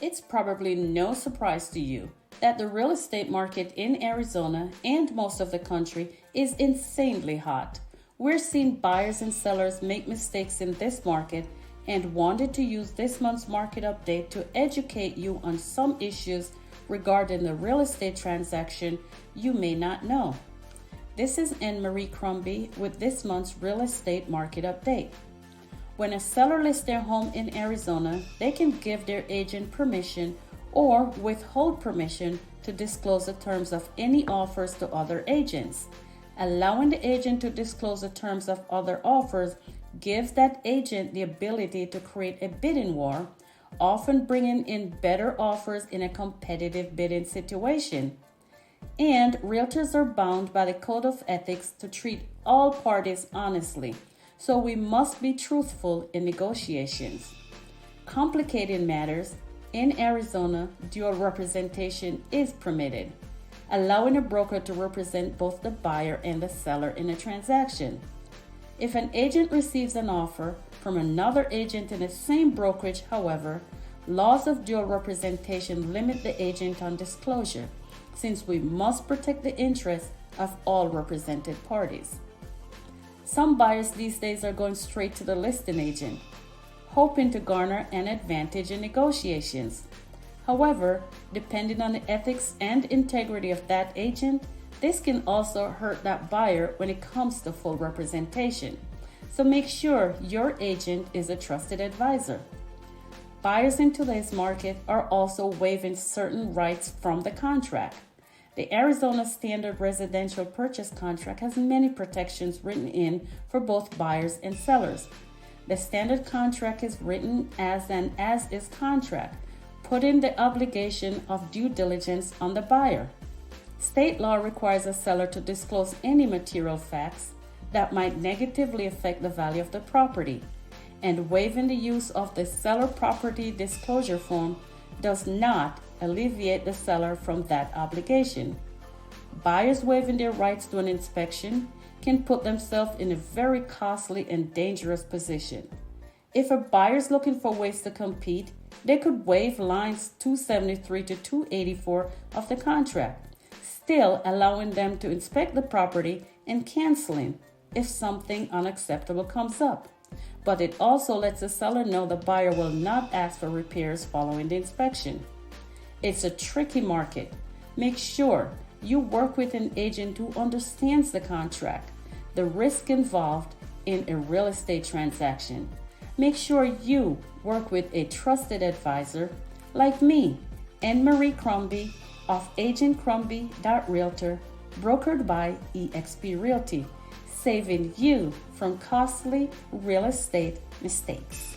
It's probably no surprise to you that the real estate market in Arizona and most of the country is insanely hot. We're seeing buyers and sellers make mistakes in this market and wanted to use this month's market update to educate you on some issues regarding the real estate transaction you may not know. This is Anne-Marie Crombie with this month's real estate market update. When a seller lists their home in Arizona, they can give their agent permission or withhold permission to disclose the terms of any offers to other agents. Allowing the agent to disclose the terms of other offers gives that agent the ability to create a bidding war, often bringing in better offers in a competitive bidding situation. And realtors are bound by the code of ethics to treat all parties honestly, so we must be truthful in negotiations. Complicating matters, in Arizona, dual representation is permitted, allowing a broker to represent both the buyer and the seller in a transaction. If an agent receives an offer from another agent in the same brokerage, however, laws of dual representation limit the agent on disclosure, since we must protect the interests of all represented parties. Some buyers these days are going straight to the listing agent, hoping to garner an advantage in negotiations. However, depending on the ethics and integrity of that agent, this can also hurt that buyer when it comes to full representation. So make sure your agent is a trusted advisor. Buyers in today's market are also waiving certain rights from the contract. The Arizona Standard Residential Purchase Contract has many protections written in for both buyers and sellers. The standard contract is written as an as-is contract, putting the obligation of due diligence on the buyer. State law requires a seller to disclose any material facts that might negatively affect the value of the property, and waiving the use of the seller property disclosure form does not alleviate the seller from that obligation. Buyers waiving their rights to an inspection can put themselves in a very costly and dangerous position. If a buyer is looking for ways to compete, they could waive lines 273 to 284 of the contract, still allowing them to inspect the property and canceling if something unacceptable comes up. But it also lets the seller know the buyer will not ask for repairs following the inspection. It's a tricky market. Make sure you work with an agent who understands the contract, the risk involved in a real estate transaction. Make sure you work with a trusted advisor like me, Anne-Marie Crombie of agentcrombie.realtor, brokered by eXp Realty, saving you from costly real estate mistakes.